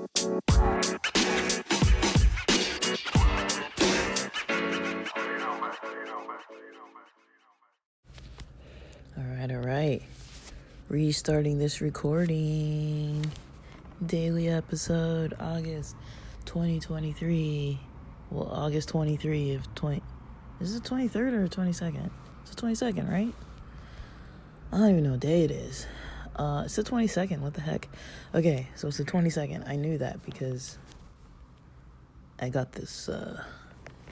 All right. Restarting this recording. Daily episode, August 2023. Well, August 23 of 20. Is it 23rd or 22nd? It's the 22nd, right? I don't even know what day it is. It's the 22nd. What the heck? Okay, so it's the 22nd. I knew that because I got this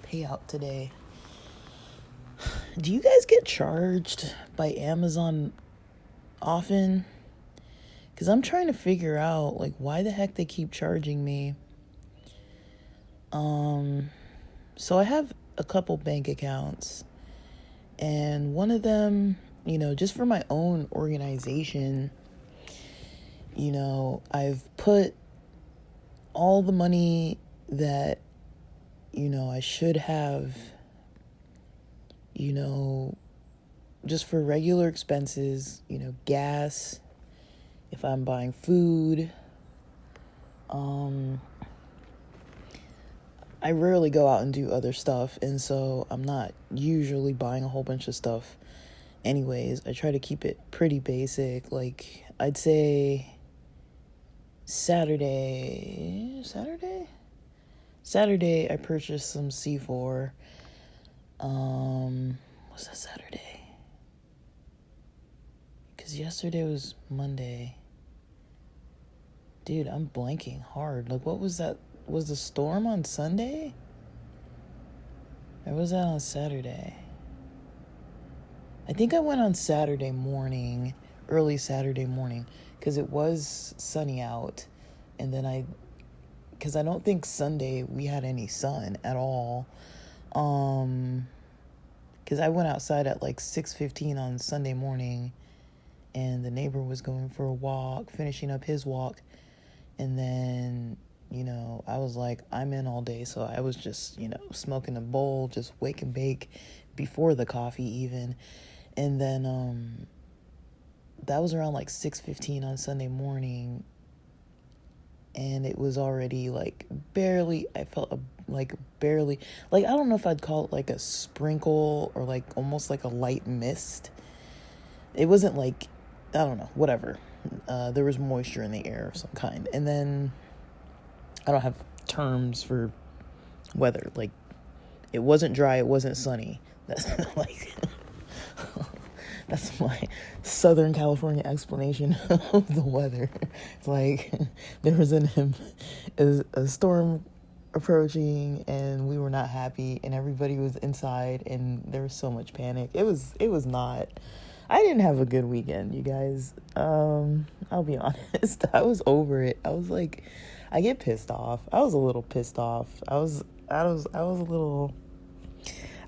payout today. Do you guys get charged by Amazon often? Because I'm trying to figure out, like, why the heck they keep charging me. So I have a couple bank accounts. And one of them, just for my own organization, I've put all the money that, I should have, just for regular expenses, gas, if I'm buying food. I rarely go out and do other stuff, and so I'm not usually buying a whole bunch of stuff anyways. I try to keep it pretty basic. Like, I'd say Saturday I purchased some C4. Was that Saturday? Because yesterday was Monday. Dude, I'm blanking hard. Like, what was that? Was the storm on Sunday? Or was that on Saturday? I think I went on Saturday morning, early Saturday morning, because it was sunny out. And then because I don't think Sunday we had any sun at all. Because I went outside at like 6:15 on Sunday morning, and the neighbor was going for a walk, finishing up his walk. And then, I was like, I'm in all day. So I was just, smoking a bowl, just wake and bake before the coffee even. And then that was around like 6:15 on Sunday morning. And it was already like barely, I felt like barely, like, I don't know if I'd call it like a sprinkle or like almost like a light mist. It wasn't like, I don't know, whatever. There was moisture in the air of some kind. And then I don't have terms for weather. Like, it wasn't dry, it wasn't sunny. That's like that's my Southern California explanation of the weather. It's like there was a storm approaching, and we were not happy, and everybody was inside, and there was so much panic. It was not. I didn't have a good weekend, you guys. I'll be honest. I was over it. I was like, I get pissed off. I was a little pissed off.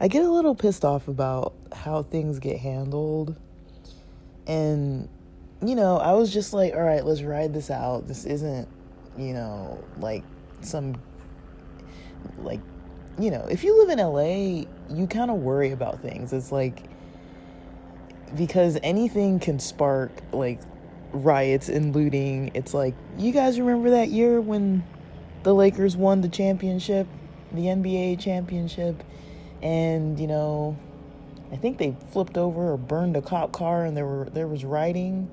I get a little pissed off about how things get handled. And, I was just like, all right, let's ride this out. This isn't, like some, like, if you live in LA, you kind of worry about things. It's like, because anything can spark like riots and looting. It's like, you guys remember that year when the Lakers won the championship, the NBA championship, and I think they flipped over or burned a cop car, and there was rioting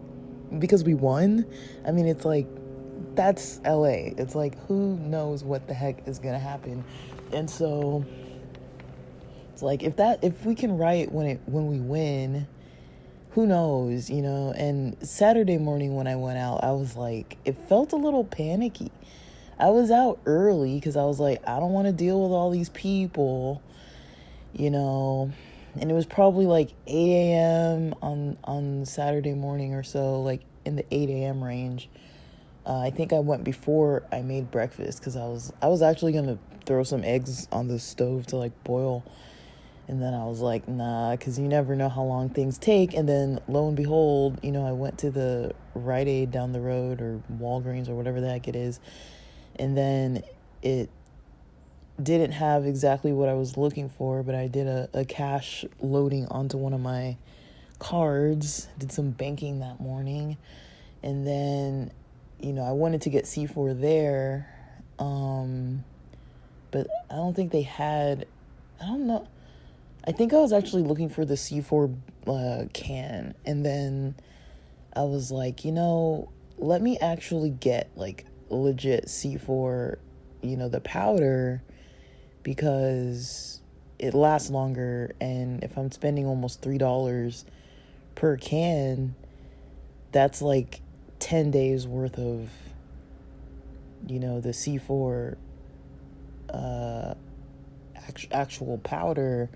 because we won. I mean, it's like, that's LA. It's like, who knows what the heck is gonna happen. And so it's like, if we can riot when we win, who knows, And Saturday morning when I went out, I was like, it felt a little panicky. I was out early because I was like, I don't want to deal with all these people, and it was probably like 8 a.m. on Saturday morning or so, like in the 8 a.m. range. I think I went before I made breakfast because I was actually going to throw some eggs on the stove to like boil. And then I was like, nah, because you never know how long things take. And then lo and behold, I went to the Rite Aid down the road, or Walgreens, or whatever the heck it is. And then it didn't have exactly what I was looking for, but I did a cash loading onto one of my cards, did some banking that morning. And then I wanted to get C4 there, but I don't think they had, I don't know. I think I was actually looking for the C4 can, and then I was like, let me actually get like legit C4, the powder, because it lasts longer, and if I'm spending almost $3 per can, that's like 10 days worth of, the C4 actual powder.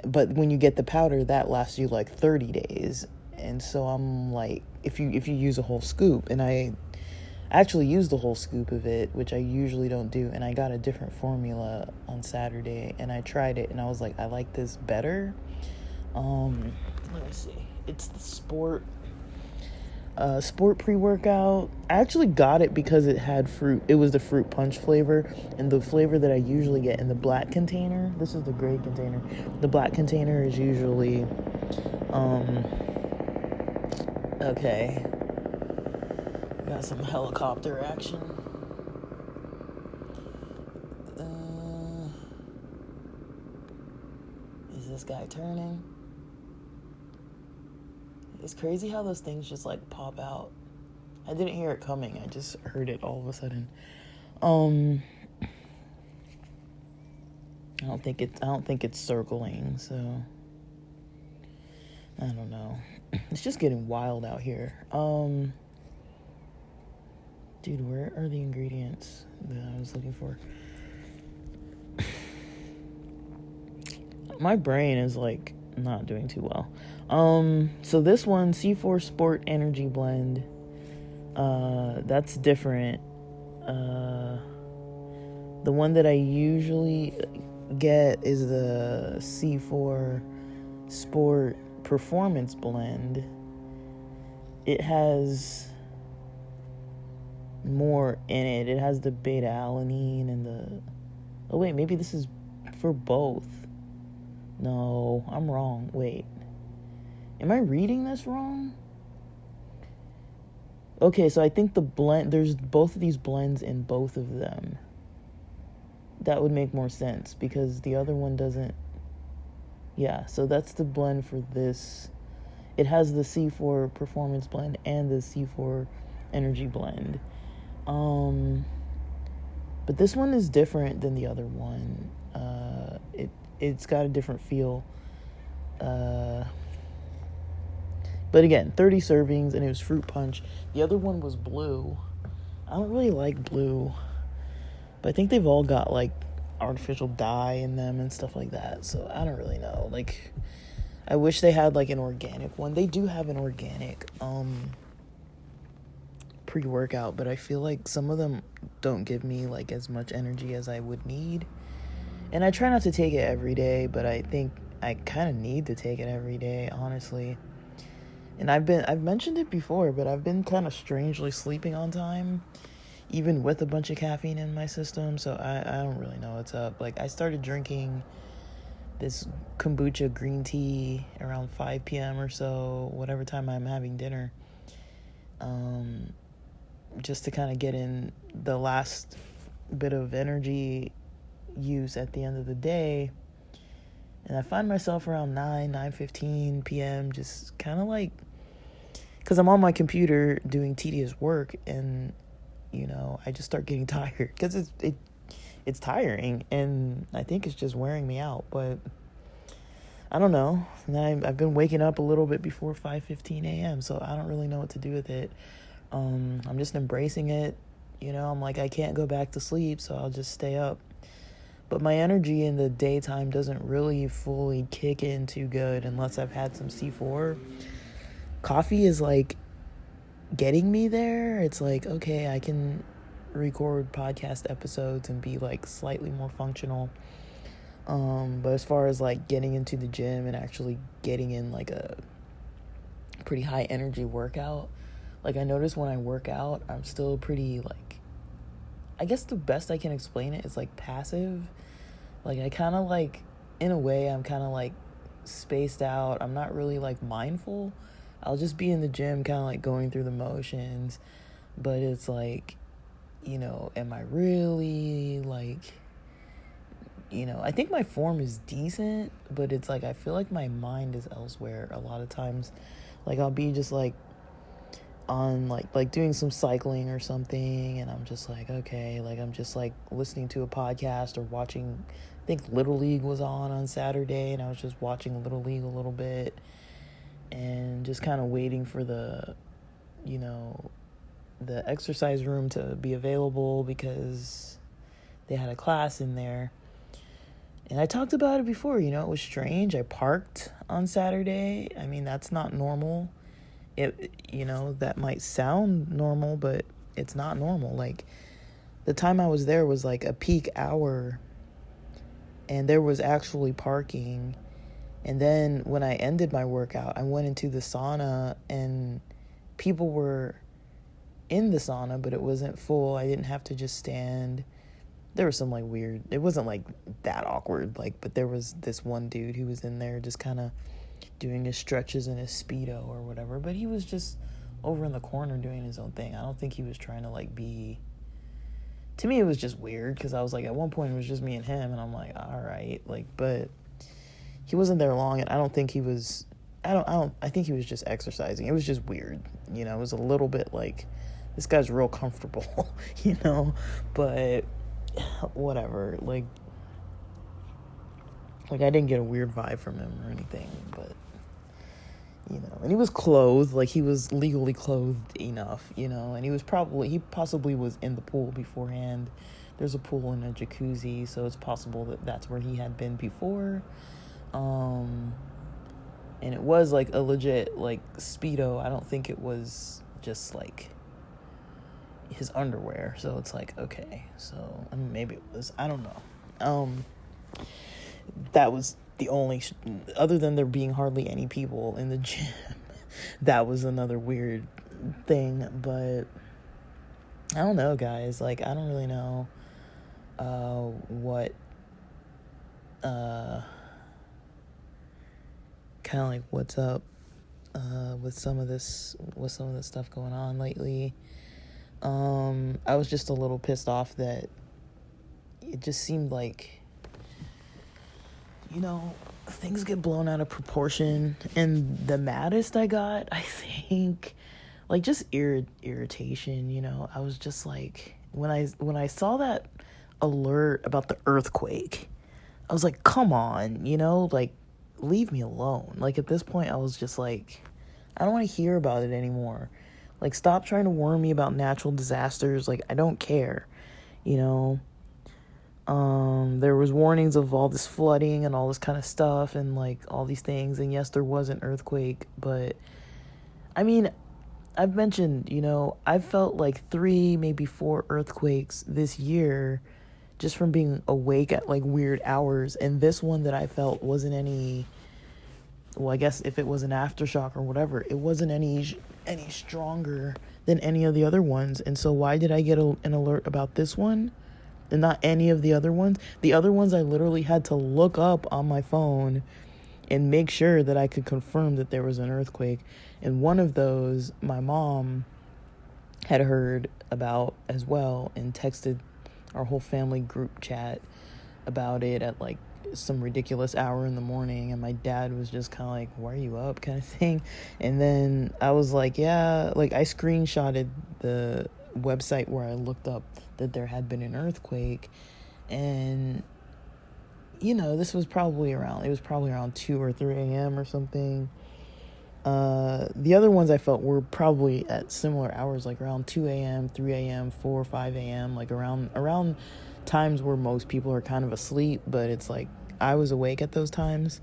But when you get the powder, that lasts you like 30 days. And so I'm like, if you use a whole scoop, and I actually used the whole scoop of it, which I usually don't do, and I got a different formula on Saturday, and I tried it, and I was like, I like this better. Let me see. It's the Sport pre-workout. I actually got it because it had fruit. It was the fruit punch flavor, and the flavor that I usually get in the black container. This is the gray container. The black container is usually, okay. Got some helicopter action. Is this guy turning? It's crazy how those things just like pop out. I didn't hear it coming. I just heard it all of a sudden. I don't think it's circling, so I don't know. It's just getting wild out here. Dude, where are the ingredients that I was looking for? My brain is like not doing too well. So this one, C4 Sport Energy Blend, that's different. The one that I usually get is the C4 Sport Performance Blend. It has more in it. It has the beta alanine and the, oh wait, maybe this is for both. No, I'm wrong. Wait, am I reading this wrong? Okay, so I think the blend, there's both of these blends in both of them. That would make more sense because the other one doesn't. Yeah, so that's the blend for this. It has the C4 Performance Blend and the C4 Energy Blend. But this one is different than the other one. It's got a different feel. But again, 30 servings, and it was fruit punch. The other one was blue. I don't really like blue, but I think they've all got like artificial dye in them and stuff like that. So I don't really know. Like, I wish they had like an organic one. They do have an organic pre-workout, but I feel like some of them don't give me like as much energy as I would need. And I try not to take it every day, but I think I kind of need to take it every day, honestly. And I've mentioned it before, but I've been kind of strangely sleeping on time, even with a bunch of caffeine in my system. So I don't really know what's up. Like, I started drinking this kombucha green tea around 5 p.m. or so, whatever time I'm having dinner, just to kind of get in the last bit of energy use at the end of the day. And I find myself around 9:15 p.m. just kind of like, because I'm on my computer doing tedious work, and I just start getting tired because it's tiring, and I think it's just wearing me out. But I don't know. And I've been waking up a little bit before 5:15 a.m., so I don't really know what to do with it. I'm just embracing it. I'm like, I can't go back to sleep, so I'll just stay up. But my energy in the daytime doesn't really fully kick in too good unless I've had some C4. Coffee is like getting me there. It's like, okay, I can record podcast episodes and be like slightly more functional. But as far as like getting into the gym and actually getting in like a pretty high energy workout, like I notice when I work out, I'm still pretty like, I guess the best I can explain it is like passive. Like I kind of like, in a way, I'm kind of like spaced out. I'm not really like mindful. I'll just be in the gym kind of like going through the motions. But it's like, am I really like, I think my form is decent, but it's like I feel like my mind is elsewhere a lot of times. Like I'll be just like on like doing some cycling or something, and I'm just like, okay, like I'm just like listening to a podcast or watching. I think Little League was on Saturday, and I was just watching Little League a little bit and just kind of waiting for the exercise room to be available because they had a class in there. And I talked about it before, it was strange. I parked on Saturday. I mean, that's not normal. That might sound normal, but it's not normal. Like, the time I was there was like a peak hour, and there was actually parking. And then when I ended my workout, I went into the sauna, and people were in the sauna, but it wasn't full. I didn't have to just stand. There was some like weird, it wasn't like that awkward, like, but there was this one dude who was in there just kind of doing his stretches in his Speedo or whatever, but he was just over in the corner doing his own thing. I don't think he was trying to like be, to me it was just weird, because I was like, at one point it was just me and him, and I'm like, all right, like, but he wasn't there long, and I don't think he was, I think he was just exercising. It was just weird, it was a little bit like, this guy's real comfortable, but whatever, like I didn't get a weird vibe from him or anything, but and he was clothed, like he was legally clothed enough, and he possibly was in the pool beforehand. There's a pool and a jacuzzi, so it's possible that that's where he had been before. And it was like a legit like Speedo. I don't think it was just like his underwear, so it's like, okay, so I mean, maybe it was, I don't know. That was the only other than there being hardly any people in the gym, that was another weird thing. But I don't know, guys, like I don't really know what kind of like what's up with some of this stuff going on lately. I was just a little pissed off that it just seemed like, things get blown out of proportion. And the maddest I got, I think, like just irritation, I was just like, when I saw that alert about the earthquake, I was like, come on, like leave me alone. Like at this point I was just like, I don't want to hear about it anymore. Like, stop trying to warn me about natural disasters. Like, I don't care, There was warnings of all this flooding and all this kind of stuff and, like, all these things. And, yes, there was an earthquake. But, I mean, I've mentioned, I've felt like 3, maybe 4 earthquakes this year just from being awake at, like, weird hours. And this one that I felt wasn't any... Well, I guess if it was an aftershock or whatever, it wasn't any stronger than any of the other ones. And so why did I get an alert about this one and not any of the other ones? The other ones I literally had to look up on my phone and make sure that I could confirm that there was an earthquake. And one of those, my mom had heard about as well and texted our whole family group chat about it at like some ridiculous hour in the morning, and my dad was just kind of like, why are you up, kind of thing. And then I was like, yeah, like I screenshotted the website where I looked up that there had been an earthquake, and this was probably around 2 or 3 a.m. or something. The other ones I felt were probably at similar hours, like around 2 a.m., 3 a.m., 4 or 5 a.m., like around times where most people are kind of asleep, but it's like I was awake at those times.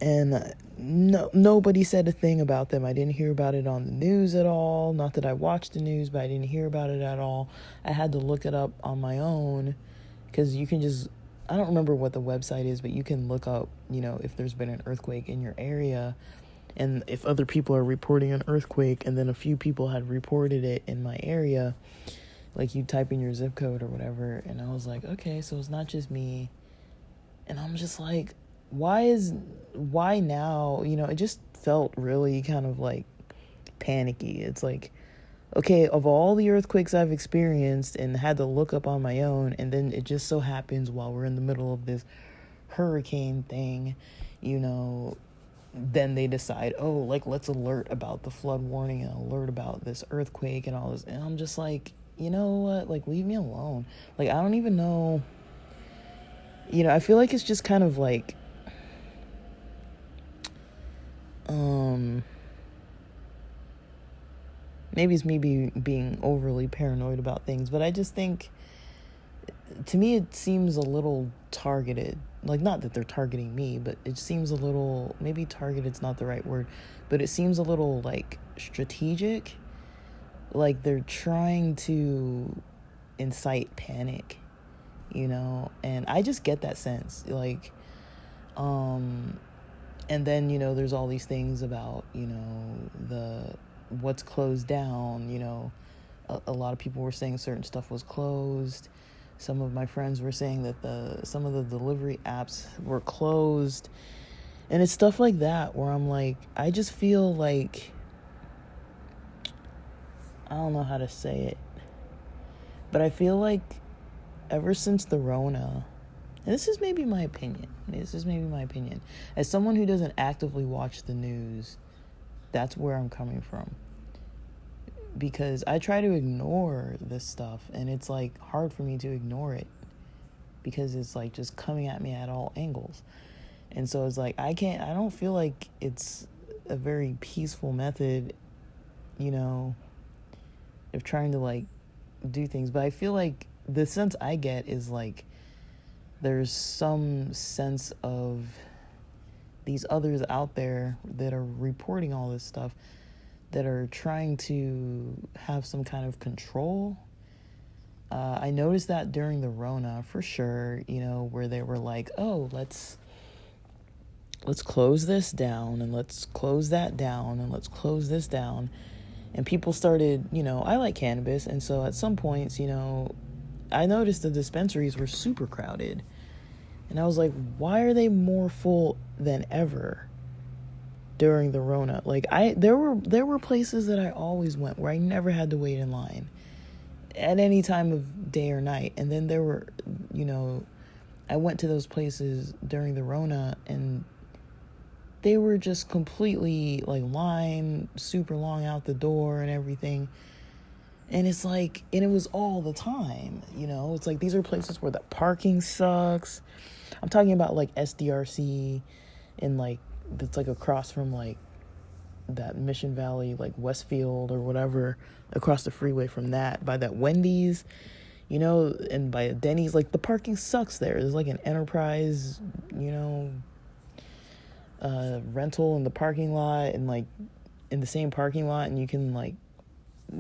And nobody said a thing about them. I didn't hear about it on the news at all. Not that I watched the news, but I didn't hear about it at all. I had to look it up on my own, because you can just, I don't remember what the website is, but you can look up, if there's been an earthquake in your area, and if other people are reporting an earthquake, and then a few people had reported it in my area, like you type in your zip code or whatever. And I was like, okay, so it's not just me. And I'm just like, why now? It just felt really kind of like panicky. It's like, Okay, of all the earthquakes I've experienced and had to look up on my own, and then it just so happens while we're in the middle of this hurricane thing, you know, then they decide, oh, like, let's alert about the flood warning and alert about this earthquake and all this. And I'm just like, you know what? Like, leave me alone. Like, I don't even know. I feel like it's just kind of like, maybe it's me being overly paranoid about things, but I just think, to me, it seems a little targeted. Like, not that they're targeting me, but it seems a little, maybe targeted's not the right word, but it seems a little, like, strategic. Like, they're trying to incite panic, and I just get that sense. Like, and then, there's all these things about, the what's closed down. A lot of people were saying certain stuff was closed. Some of my friends were saying that some of the delivery apps were closed. And it's stuff like that where I'm like, I just feel like, I don't know how to say it, but I feel like ever since the Rona, and this is maybe my opinion, as someone who doesn't actively watch the news, that's where I'm coming from. Because I try to ignore this stuff, and it's like hard for me to ignore it because it's like just coming at me at all angles. And so it's like I don't feel like it's a very peaceful method, of trying to like do things. But I feel like the sense I get is like there's some sense of these others out there that are reporting all this stuff, that are trying to have some kind of control. I noticed that during the Rona, for sure, where they were like, oh, let's close this down, and let's close that down, and let's close this down. And people started, I like cannabis, and so at some points, I noticed the dispensaries were super crowded. And I was like, why are they more full than ever during the Rona? Like, there were places that I always went where I never had to wait in line at any time of day or night. And then there were, I went to those places during the Rona, and they were just completely like line super long out the door and everything. And it's like, and it was all the time, it's like these are places where the parking sucks. I'm talking about like SDRC, and like it's like across from like that Mission Valley, like Westfield or whatever, across the freeway from that, by that Wendy's, and by Denny's. Like, the parking sucks there. There's like an Enterprise, rental in the parking lot, and like in the same parking lot, and you can like,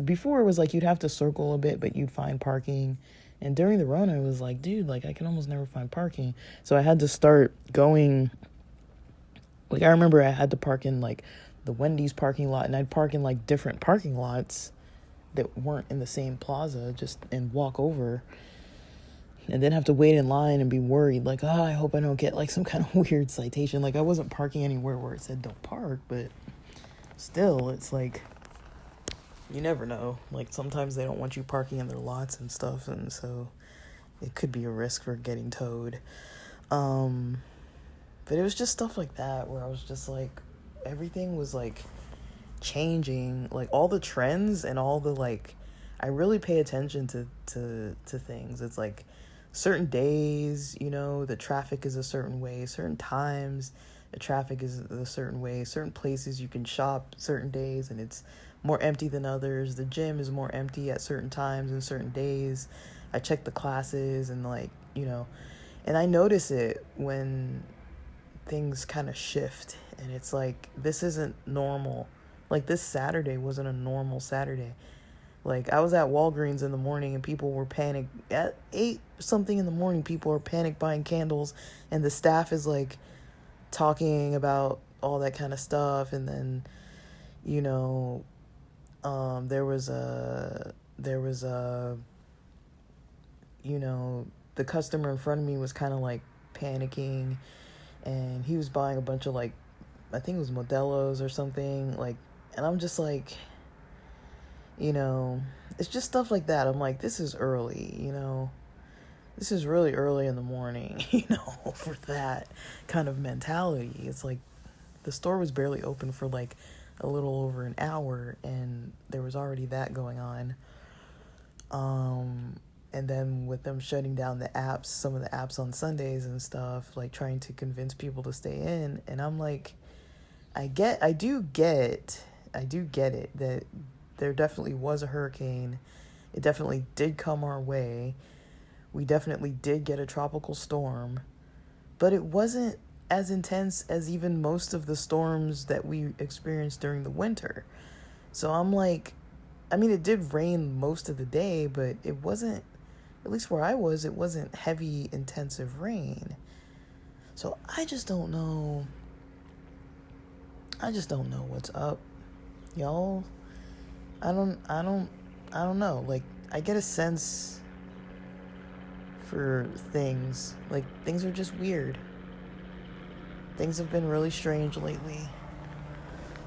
before it was like you'd have to circle a bit, but you'd find parking. And during the Rona, it was like, dude, like I can almost never find parking. So I had to start going, like I remember I had to park in like the Wendy's parking lot, and I'd park in like different parking lots that weren't in the same plaza, and walk over, and then have to wait in line and be worried, like, oh, I hope I don't get like some kind of weird citation. Like, I wasn't parking anywhere where it said don't park, but still, it's like, you never know. Like, sometimes they don't want you parking in their lots and stuff, and so it could be a risk for getting towed. But it was just stuff like that where I was just like, everything was like changing, like all the trends and all the like, I really pay attention to things. It's like certain days, the traffic is a certain way, certain times the traffic is a certain way, certain places you can shop certain days and it's more empty than others. The gym is more empty at certain times and certain days. I check the classes and like, and I notice it when things kind of shift, and it's like, this isn't normal. Like, this Saturday wasn't a normal Saturday. Like, I was at Walgreens in the morning and people were panicked at 8 something in the morning. People are panic buying candles, and the staff is like talking about all that kind of stuff. And then, there was the customer in front of me was kind of like panicking, and he was buying a bunch of like, I think it was Modelo's or something, like, and I'm just like, You know, it's just stuff like that. I'm like, this is early, you know. This is really early in the morning, you know, for that kind of mentality. It's like the store was barely open for like a little over an hour, and there was already that going on. And then with them shutting down the apps, some of the apps on Sundays and stuff, like trying to convince people to stay in. And I'm like, I do get it that there definitely was a hurricane. It definitely did come our way. We definitely did get a tropical storm, but it wasn't as intense as even most of the storms that we experienced during the winter. So I'm like, I mean, it did rain most of the day, but it wasn't, at least where I was, it wasn't heavy, intensive rain. So I just don't know. I just don't know what's up, y'all. I don't know. Like, I get a sense for things. Like, things are just weird. Things have been really strange lately.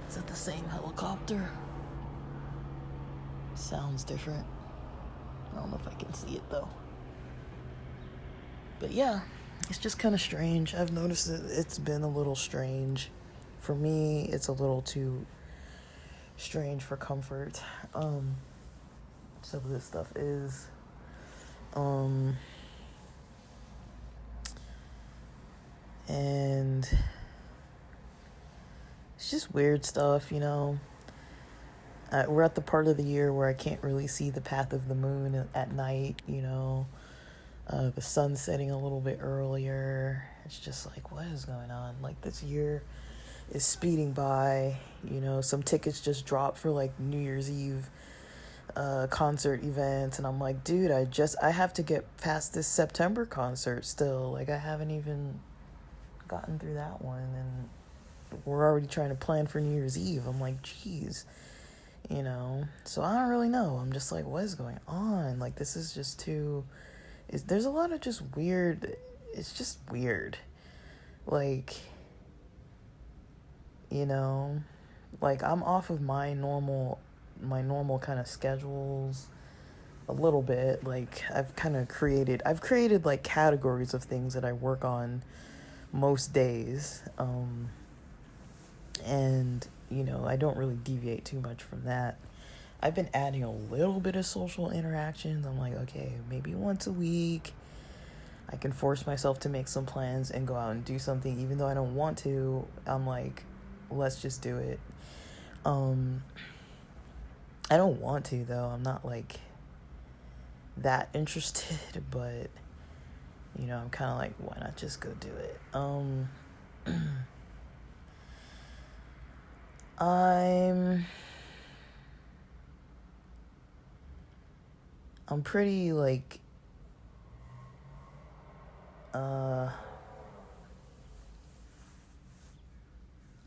Is that the same helicopter? Sounds different. I don't know if I can see it though. But yeah, it's just kind of strange. I've noticed that it's been a little strange. For me, it's a little too strange for comfort. Some of this stuff is. And it's just weird stuff, you know. We're at the part of the year where I can't really see the path of the moon at night, you know. The sun's setting a little bit earlier. It's just like, what is going on? Like, this year is speeding by, you know. Some tickets just dropped for like New Year's Eve concert events, and I'm like, dude, I have to get past this September concert still. Like, I haven't even gotten through that one, and we're already trying to plan for New Year's Eve. I'm like, geez, you know. So I don't really know. I'm just like, what is going on? Like, this is just too. There's a lot of just weird. It's just weird. Like, you know, like, I'm off of my normal kind of schedules a little bit. Like, I've created like categories of things that I work on most days, and you know, I don't really deviate too much from that. I've been adding a little bit of social interactions. I'm like, okay, maybe once a week I can force myself to make some plans and go out and do something, even though I don't want to. I'm like, let's just do it. I don't want to, though. I'm not like that interested, but you know, I'm kind of like, why not just go do it? I'm pretty like I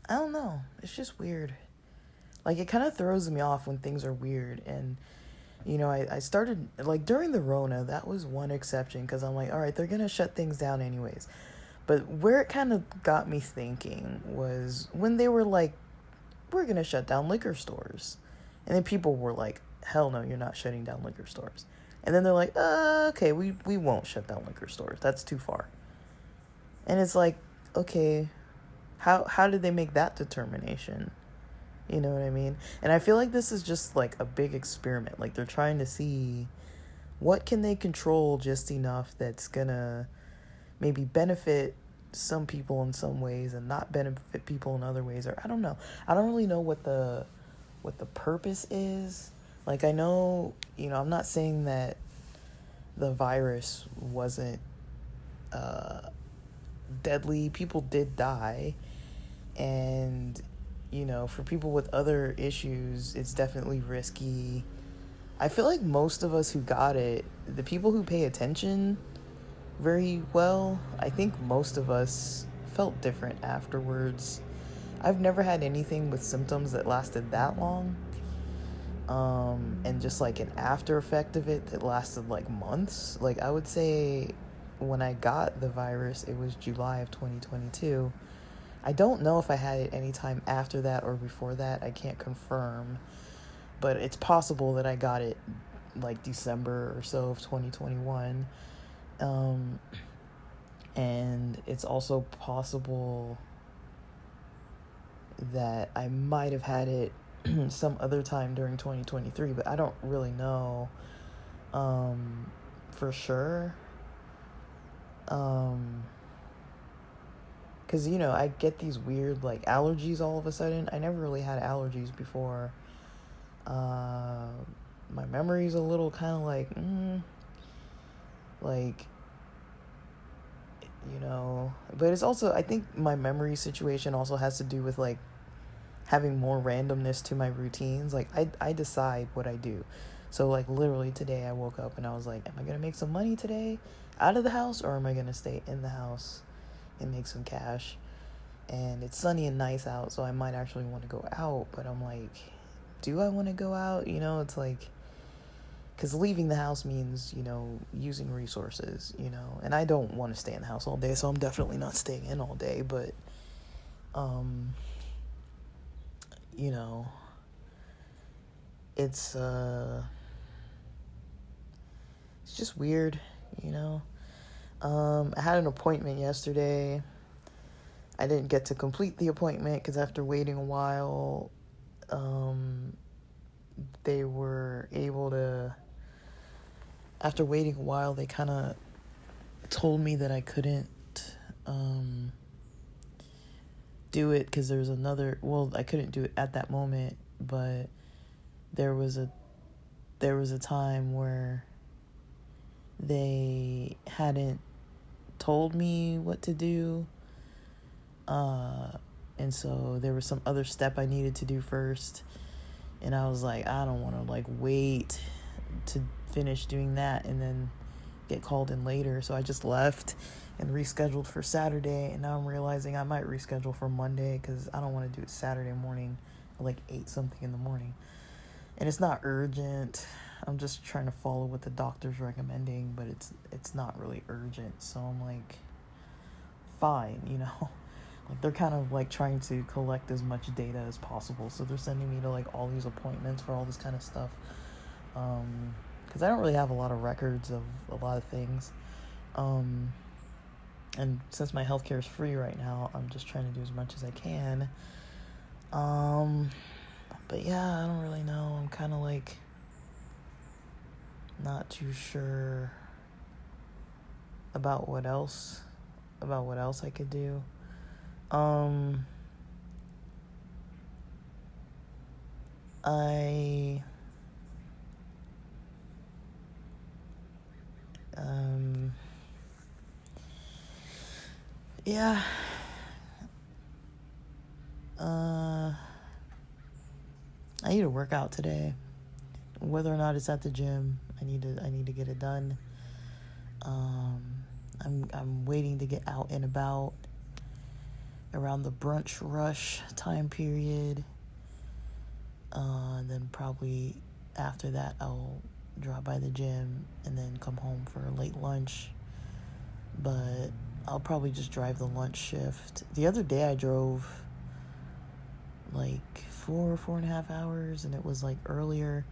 don't know. It's just weird. Like, it kind of throws me off when things are weird. And you know, I started like during the Rona, that was one exception, because I'm like, all right, they're gonna shut things down anyways. But where it kind of got me thinking was when they were like, we're gonna shut down liquor stores. And then people were like, hell no, you're not shutting down liquor stores. And then they're like, okay, we won't shut down liquor stores. That's too far. And it's like, okay, how did they make that determination? You know what I mean? And I feel like this is just like a big experiment. Like, they're trying to see what can they control just enough that's gonna maybe benefit some people in some ways and not benefit people in other ways. Or I don't know. I don't really know what the purpose is. Like, I know, you know, I'm not saying that the virus wasn't deadly. People did die. And, you know, for people with other issues, it's definitely risky. I feel like most of us who got it, the people who pay attention very well, I think most of us felt different afterwards. I've never had anything with symptoms that lasted that long. And just like an after effect of it that lasted like months. Like, I would say when I got the virus, it was July of 2022. I don't know if I had it any time after that or before that. I can't confirm. but it's possible that I got it like December or so of 2021. And it's also possible that I might have had it some other time during 2023, but I don't really know for sure. Because, I get these weird, like, allergies all of a sudden. I never really had allergies before. My memory's a little kind of like, but it's also, I think my memory situation also has to do with, like, having more randomness to my routines. Like, I decide what I do. So, like, literally today I woke up and I was like, am I going to make some money today out of the house, or am I going to stay in the house and make some cash? And it's sunny and nice out, so I might actually want to go out, but I'm like, do I want to go out? It's like, because leaving the house means, using resources, and I don't want to stay in the house all day, so I'm definitely not staying in all day, but, it's just weird, I had an appointment yesterday. I didn't get to complete the appointment because after waiting a while, they were able to, after waiting a while, they kind of told me that I couldn't do it because there's I couldn't do it at that moment, but there was a time where they hadn't told me what to do, and so there was some other step I needed to do first, and I was like, I don't want to like wait to finish doing that and then get called in later, so I just left and rescheduled for Saturday, and now I'm realizing I might reschedule for Monday because I don't want to do it Saturday morning at like 8 something in the morning. And it's not urgent. I'm just trying to follow what the doctor's recommending, but it's not really urgent. So I'm like, fine, Like, they're kind of like trying to collect as much data as possible. So they're sending me to like all these appointments for all this kind of stuff. Because I don't really have a lot of records of a lot of things. And since my healthcare is free right now, I'm just trying to do as much as I can. But yeah, I don't really know. I'm kind of like not too sure about what else I could do. Yeah. I need to work out today. Whether or not it's at the gym, I need to get it done. I'm waiting to get out and about around the brunch rush time period. And then probably after that I'll drop by the gym and then come home for a late lunch. But I'll probably just drive the lunch shift. The other day I drove like 4.5 hours, and it was like earlier.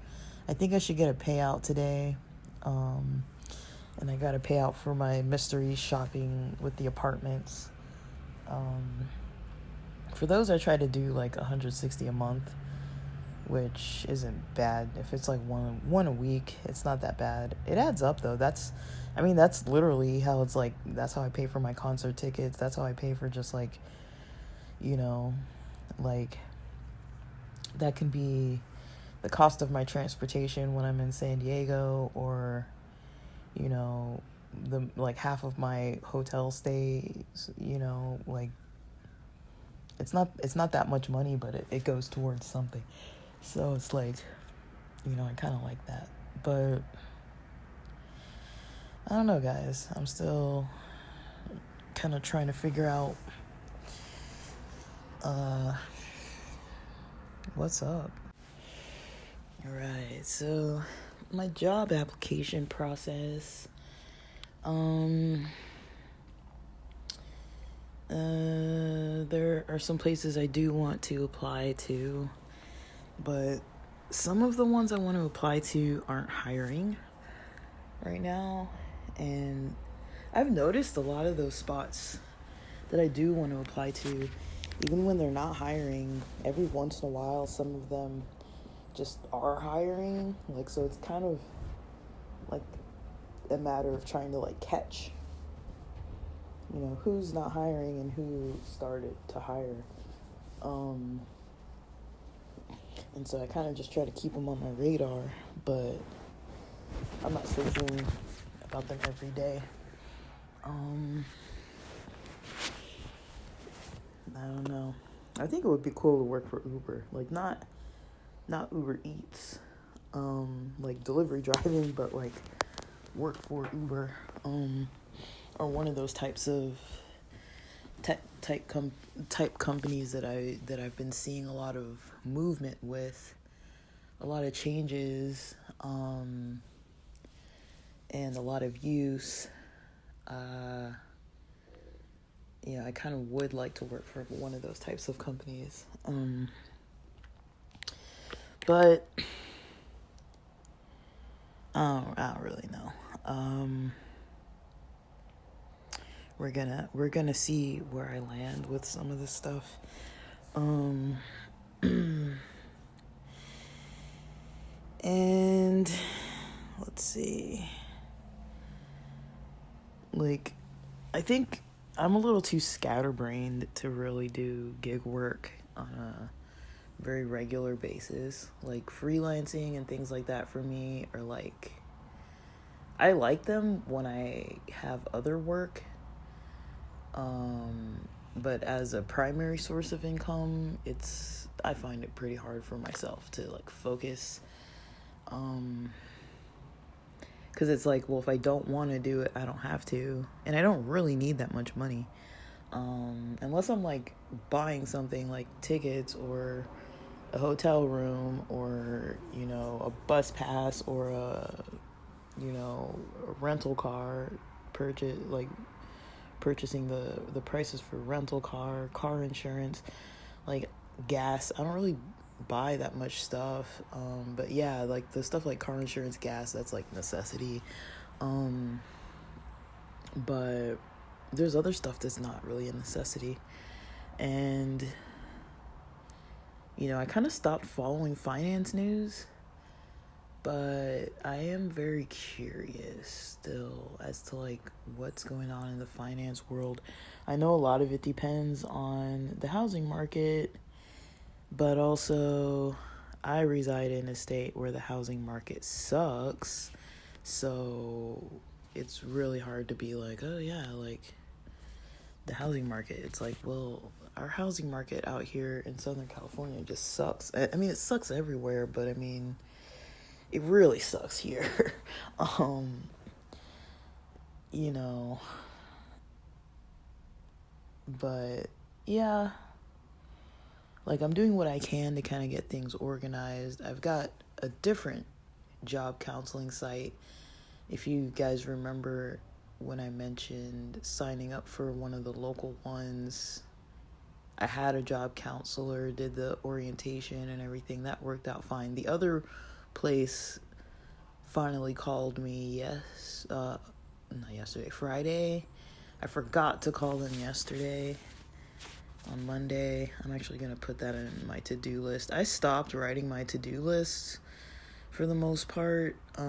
I think I should get a payout today. And I got a payout for my mystery shopping with the apartments. For those, I try to do like $160 a month, which isn't bad. If it's like one a week, it's not that bad. It adds up though. That's literally how it's like. That's how I pay for my concert tickets. That's how I pay for just like, like that can be the cost of my transportation when I'm in San Diego, or the like half of my hotel stays, like it's not that much money, but it goes towards something. So it's like, I kind of like that. But I don't know, guys. I'm still kind of trying to figure out what's up. All right, so my job application process. There are some places I do want to apply to, but some of the ones I want to apply to aren't hiring right now. And I've noticed a lot of those spots that I do want to apply to, even when they're not hiring, every once in a while, some of them just are hiring. Like, so it's kind of like a matter of trying to like catch, you know, who's not hiring and who started to hire. And so I kind of just try to keep them on my radar, but I'm not searching about them every day. I don't know. I think it would be cool to work for Uber, like not Uber Eats, like delivery driving, but like work for Uber, or one of those types of type companies that I've been seeing a lot of movement with, a lot of changes, and a lot of use. I kind of would like to work for one of those types of companies. But I don't really know. We're gonna see where I land with some of this stuff. And let's see. Like, I think I'm a little too scatterbrained to really do gig work on a very regular basis. Like, freelancing and things like that for me are like, I like them when I have other work. But as a primary source of income, I find it pretty hard for myself to like focus. Because it's like, well, if I don't want to do it, I don't have to. And I don't really need that much money. Unless I'm like buying something like tickets or a hotel room or, a bus pass or a rental car purchasing the prices for rental car insurance, like gas. I don't really buy that much stuff. But yeah, like the stuff like car insurance, gas, that's like necessity. But there's other stuff that's not really a necessity. And, I kind of stopped following finance news, but I am very curious still as to like what's going on in the finance world. I know a lot of it depends on the housing market, but also I reside in a state where the housing market sucks. So it's really hard to be like, oh yeah, like the housing market. It's like, well, our housing market out here in Southern California just sucks. I mean, it sucks everywhere, but I mean, it really sucks here. But yeah, like I'm doing what I can to kind of get things organized. I've got a different job counseling site. If you guys remember when I mentioned signing up for one of the local ones, I had a job counselor, did the orientation and everything. That worked out fine. The other place finally called me Friday. I forgot to call them yesterday. On Monday, I'm actually going to put that in my to-do list. I stopped writing my to-do lists for the most part. I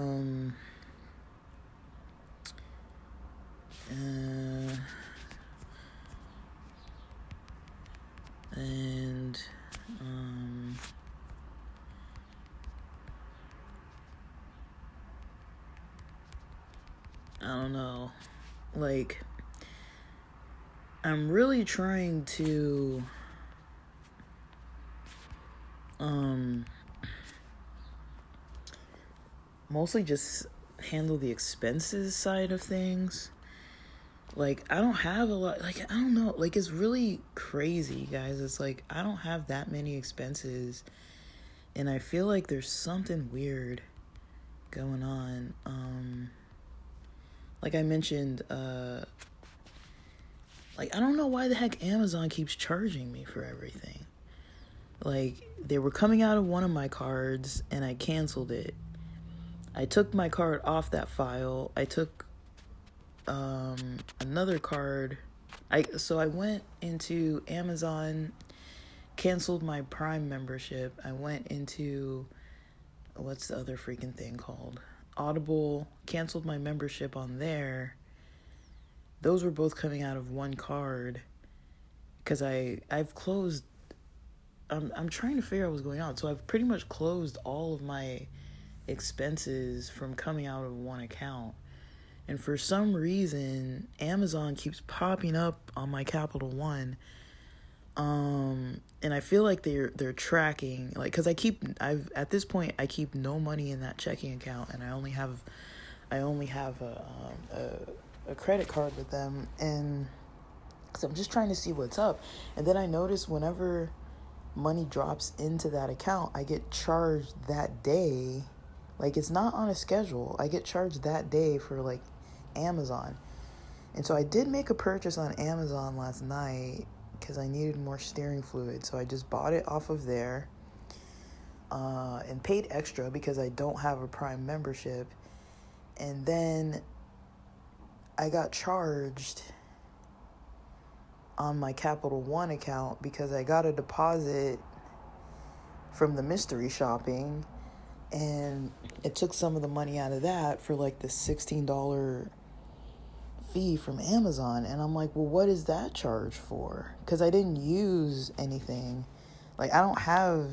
don't know. Like, I'm really trying to mostly just handle the expenses side of things. Like, I don't have a lot, like, I don't know, like, it's really crazy, guys. It's like, I don't have that many expenses, and I feel like there's something weird going on. Like I mentioned, like, I don't know why the heck Amazon keeps charging me for everything. Like, they were coming out of one of my cards, and I canceled it. I took my card off that file. I took another card. So I went into Amazon, canceled my Prime membership. I went into, what's the other freaking thing called? Audible, canceled my membership on there. Those were both coming out of one card. Because I've closed, I'm trying to figure out what's going on. So I've pretty much closed all of my expenses from coming out of one account. And for some reason, Amazon keeps popping up on my Capital One. And I feel like they're tracking, like, because at this point I keep no money in that checking account, and I only have a credit card with them, and so I'm just trying to see what's up. And then I notice whenever money drops into that account, I get charged that day. Like, it's not on a schedule. I get charged that day for, like, Amazon. And so I did make a purchase on Amazon last night because I needed more steering fluid. So I just bought it off of there and paid extra because I don't have a Prime membership. And then I got charged on my Capital One account because I got a deposit from the mystery shopping, and it took some of the money out of that for like the $16 fee from Amazon. And I'm like, well, what is that charge for? Because I didn't use anything. Like, I don't have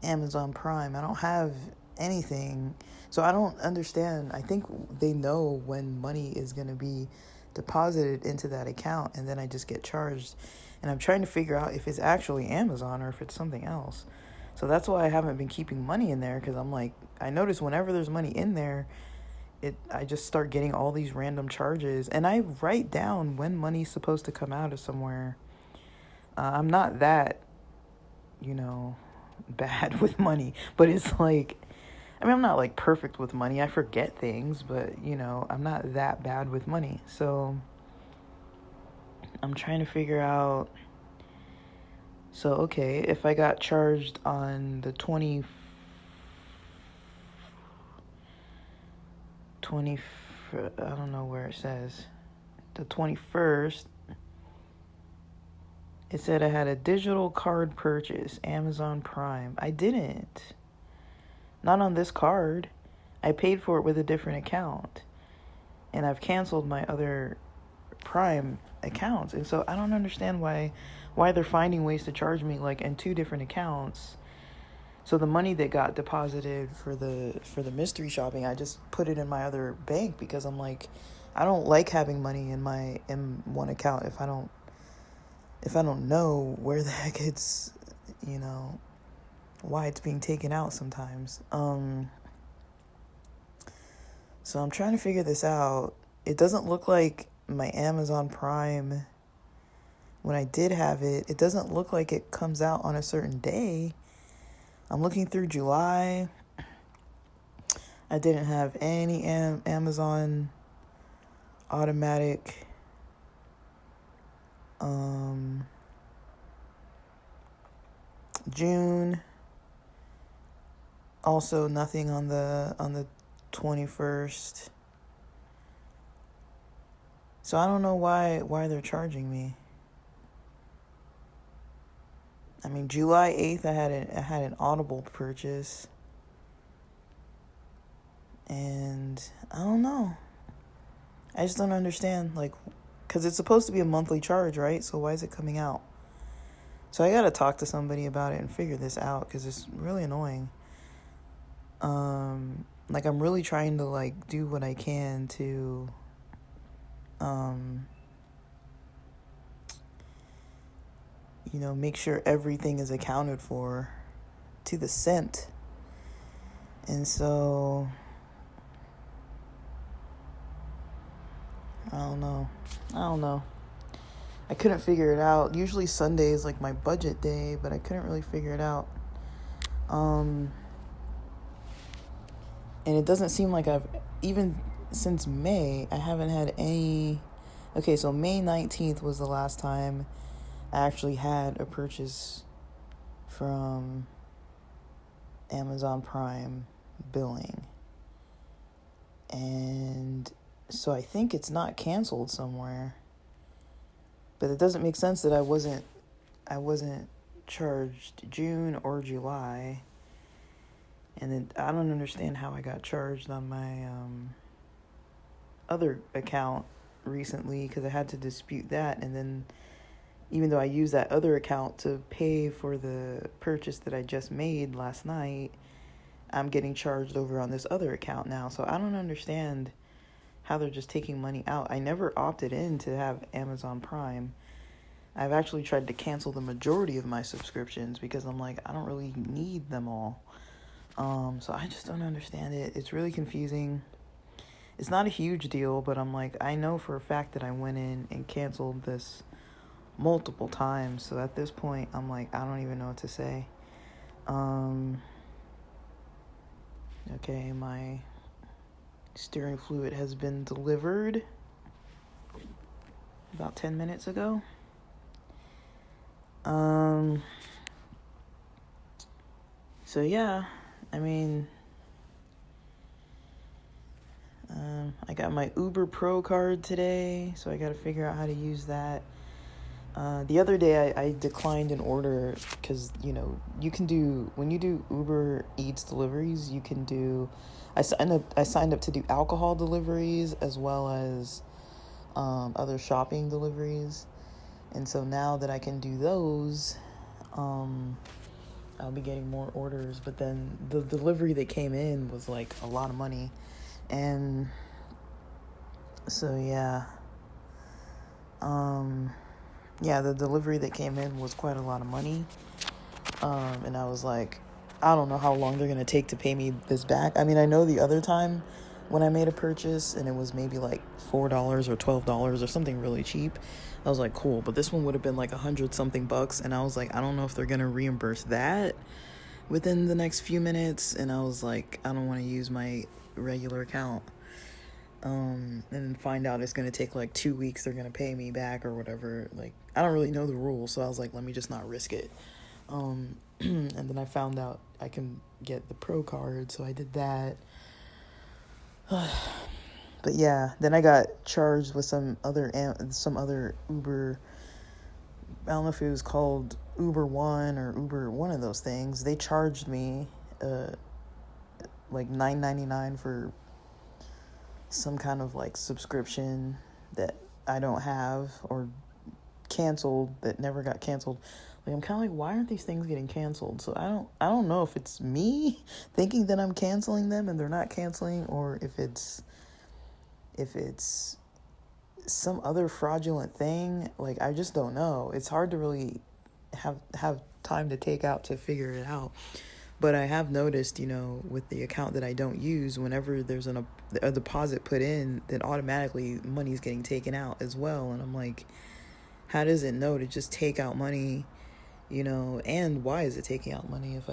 Amazon Prime. I don't have anything. So I don't understand. I think they know when money is going to be deposited into that account, and then I just get charged. And I'm trying to figure out if it's actually Amazon or if it's something else. So that's why I haven't been keeping money in there, because I'm like, I notice whenever there's money in there, I just start getting all these random charges. And I write down when money's supposed to come out of somewhere. I'm not that, bad with money, but it's like, I mean, I'm not like perfect with money. I forget things, but I'm not that bad with money. So I'm trying to figure out. So, okay, if I got charged on the 20, I don't know where it says, the 21st, it said I had a digital card purchase, Amazon Prime. I didn't. Not on this card. I paid for it with a different account. And I've canceled my other Prime accounts. And so I don't understand why they're finding ways to charge me like in two different accounts. So the money that got deposited for the mystery shopping, I just put it in my other bank because I'm like, I don't like having money in one account if I don't know where the heck it's, why it's being taken out sometimes. So I'm trying to figure this out. It doesn't look like my Amazon Prime, when I did have it, it doesn't look like it comes out on a certain day. I'm looking through July. I didn't have any Amazon automatic June, also nothing on the 21st. So I don't know why they're charging me. I mean, July 8th, I had an Audible purchase. And I don't know. I just don't understand, like, because it's supposed to be a monthly charge, right? So why is it coming out? So I got to talk to somebody about it and figure this out, because it's really annoying. Like, I'm really trying to, like, do what I can to, make sure everything is accounted for to the cent. And so, I don't know. I couldn't figure it out. Usually Sunday is like my budget day, but I couldn't really figure it out. And it doesn't seem like even since May, I haven't had any. Okay, so May 19th was the last time I actually had a purchase from Amazon Prime billing. And so I think it's not canceled somewhere. But it doesn't make sense that I wasn't charged June or July. And then I don't understand how I got charged on my other account recently, because I had to dispute that. And then even though I used that other account to pay for the purchase that I just made last night, I'm getting charged over on this other account now. So I don't understand how they're just taking money out. I never opted in to have Amazon Prime. I've actually tried to cancel the majority of my subscriptions because I'm like, I don't really need them all. So I just don't understand it. It's really confusing. It's not a huge deal, but I'm like, I know for a fact that I went in and canceled this multiple times. So at this point, I'm like, I don't even know what to say. Okay, my steering fluid has been delivered about 10 minutes ago. So yeah, I mean, I got my Uber Pro card today, so I got to figure out how to use that. The other day I declined an order because, you know, you can do, when you do Uber Eats deliveries, you can do, I signed up to do alcohol deliveries as well as other shopping deliveries. And so now that I can do those, I'll be getting more orders. But then the delivery that came in was like a lot of money. And so, yeah. Yeah, the delivery that came in was quite a lot of money. And I was like, I don't know how long they're going to take to pay me this back. I mean, I know the other time when I made a purchase and it was maybe like $4 or $12 or something really cheap, I was like, cool. But this one would have been like $100-something bucks. And I was like, I don't know if they're going to reimburse that within the next few minutes. And I was like, I don't want to use my regular account. And then find out it's going to take like 2 weeks. They're going to pay me back or whatever. Like, I don't really know the rules. So I was like, let me just not risk it. And then I found out I can get the Pro card. So I did that. But yeah, then I got charged with some other Uber. I don't know if it was called Uber One or Uber, one of those things. They charged me like $9.99 for some kind of like subscription that I don't have, or canceled, that never got canceled. Like, I'm kind of like, why aren't these things getting canceled? So I don't know if it's me thinking that I'm canceling them and they're not canceling, or if it's some other fraudulent thing. Like, I just don't know. It's hard to really have time to take out to figure it out. But I have noticed, you know, with the account that I don't use, whenever there's a deposit put in, then automatically money's getting taken out as well. And I'm like, how does it know to just take out money, you know? And why is it taking out money if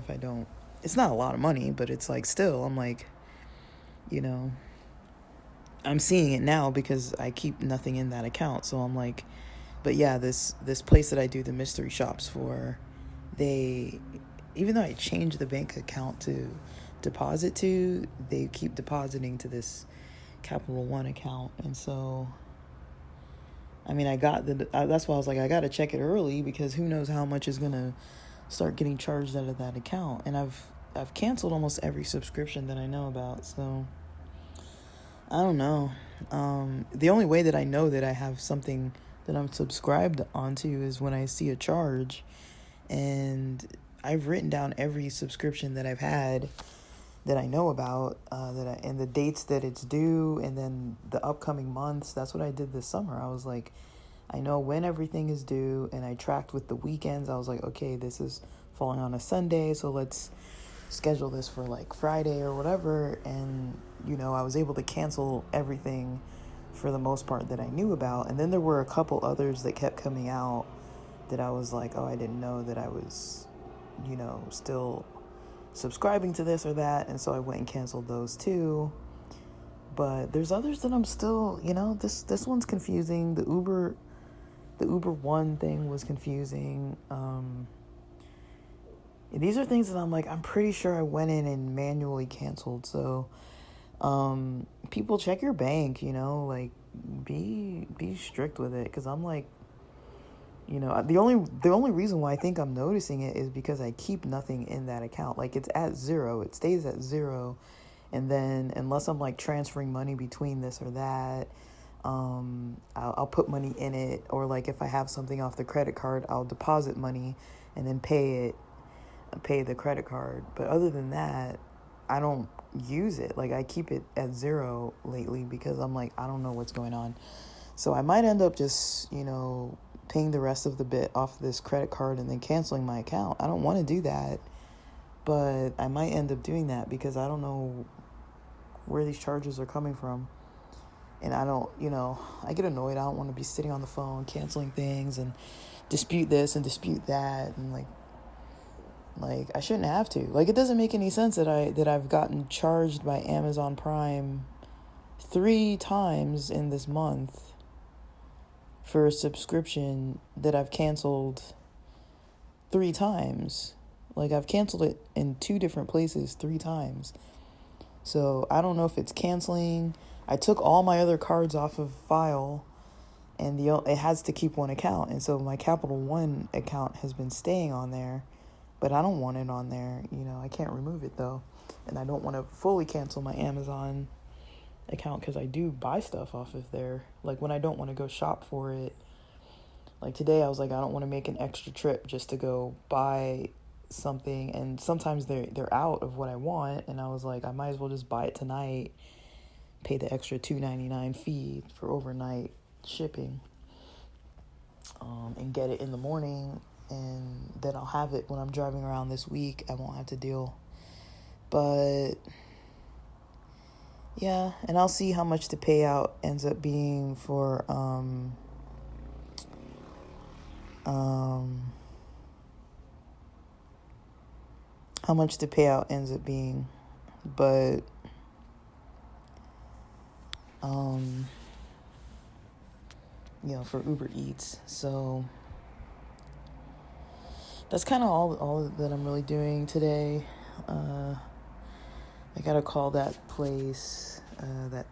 I don't? It's not a lot of money, but it's like, still, I'm like, you know, I'm seeing it now because I keep nothing in that account. So I'm like, but yeah, this place that I do the mystery shops for, even though I changed the bank account to deposit to, they keep depositing to this Capital One account. And so, I mean, that's why I was like, I got to check it early, because who knows how much is going to start getting charged out of that account. And I've canceled almost every subscription that I know about. So I don't know. The only way that I know that I have something that I'm subscribed onto is when I see a charge. And I've written down every subscription that I've had that I know about, and the dates that it's due, and then the upcoming months. That's what I did this summer. I was like, I know when everything is due, and I tracked with the weekends. I was like, okay, this is falling on a Sunday, so let's schedule this for like Friday or whatever. And, you know, I was able to cancel everything for the most part that I knew about. And then there were a couple others that kept coming out that I was like, oh, I didn't know that I was, you know, still subscribing to this or that. And so I went and canceled those too. But there's others that I'm still, you know, this one's confusing. The Uber One thing was confusing. These are things that I'm like, I'm pretty sure I went in and manually canceled. So, people, check your bank, like, be strict with it. Because I'm like, the only reason why I think I'm noticing it is because I keep nothing in that account. Like, it's at zero. It stays at zero. And then unless I'm like transferring money between this or that, I'll put money in it. Or like if I have something off the credit card, I'll deposit money and then pay the credit card. But other than that, I don't use it. Like, I keep it at zero lately because I'm like, I don't know what's going on. So I might end up just, paying the rest of the bit off this credit card and then canceling my account. I don't want to do that, but I might end up doing that because I don't know where these charges are coming from. And I don't, I get annoyed. I don't want to be sitting on the phone canceling things and dispute this and dispute that. And like I shouldn't have to. Like, it doesn't make any sense that I've gotten charged by Amazon Prime 3 times in this month for a subscription that I've canceled 3 times. Like, I've canceled it in 2 different places 3 times. So I don't know if it's canceling. I took all my other cards off of file, and it has to keep one account. And so my Capital One account has been staying on there, but I don't want it on there. I can't remove it though. And I don't want to fully cancel my Amazon account because I do buy stuff off of there. Like, when I don't want to go shop for it, like today I was like, I don't want to make an extra trip just to go buy something, and sometimes they're out of what I want, and I was like, I might as well just buy it tonight, pay the extra $2.99 fee for overnight shipping, and get it in the morning, and then I'll have it when I'm driving around this week. I won't have to deal. But yeah, and I'll see how much the payout ends up being for how much the payout ends up being. But for Uber Eats. So that's kind of all that I'm really doing today. I gotta call that place, that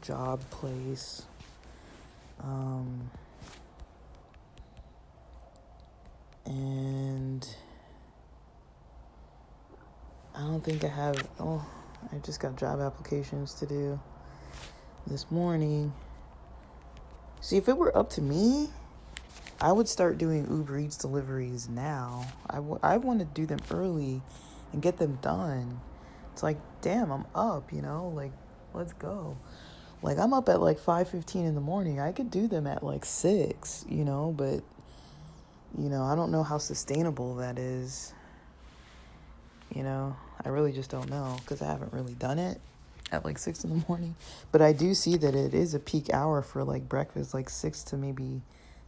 job place. And I don't think I just got job applications to do this morning. See, if it were up to me, I would start doing Uber Eats deliveries now. I want to do them early and get them done. It's like, damn, I'm up, like, let's go. Like, I'm up at like 5:15 in the morning. I could do them at like 6, but, I don't know how sustainable that is. I really just don't know because I haven't really done it at like 6 in the morning. But I do see that it is a peak hour for like breakfast, like 6 to maybe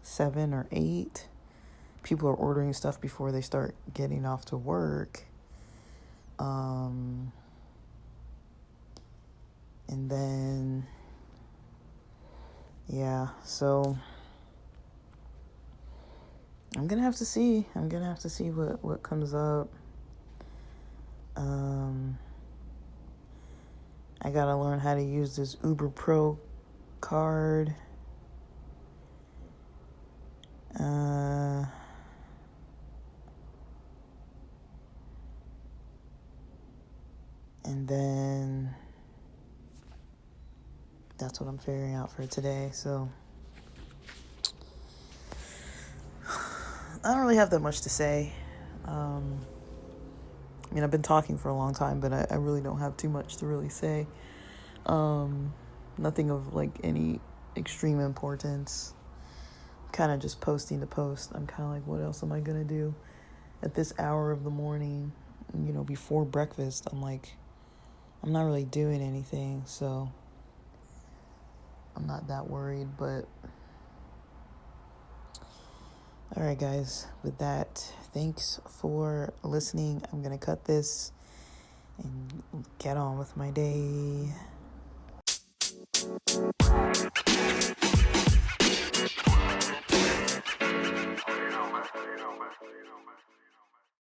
7 or 8. People are ordering stuff before they start getting off to work. And then, yeah, so I'm going to have to see. What comes up. I got to learn how to use this Uber Pro card. And then that's what I'm figuring out for today. So I don't really have that much to say. I've been talking for a long time, but I really don't have too much to really say. Nothing of like any extreme importance. Kind of just posting to post. I'm kind of like, what else am I going to do at this hour of the morning, before breakfast? I'm like, I'm not really doing anything, so I'm not that worried. But all right, guys, with that, thanks for listening. I'm going to cut this and get on with my day.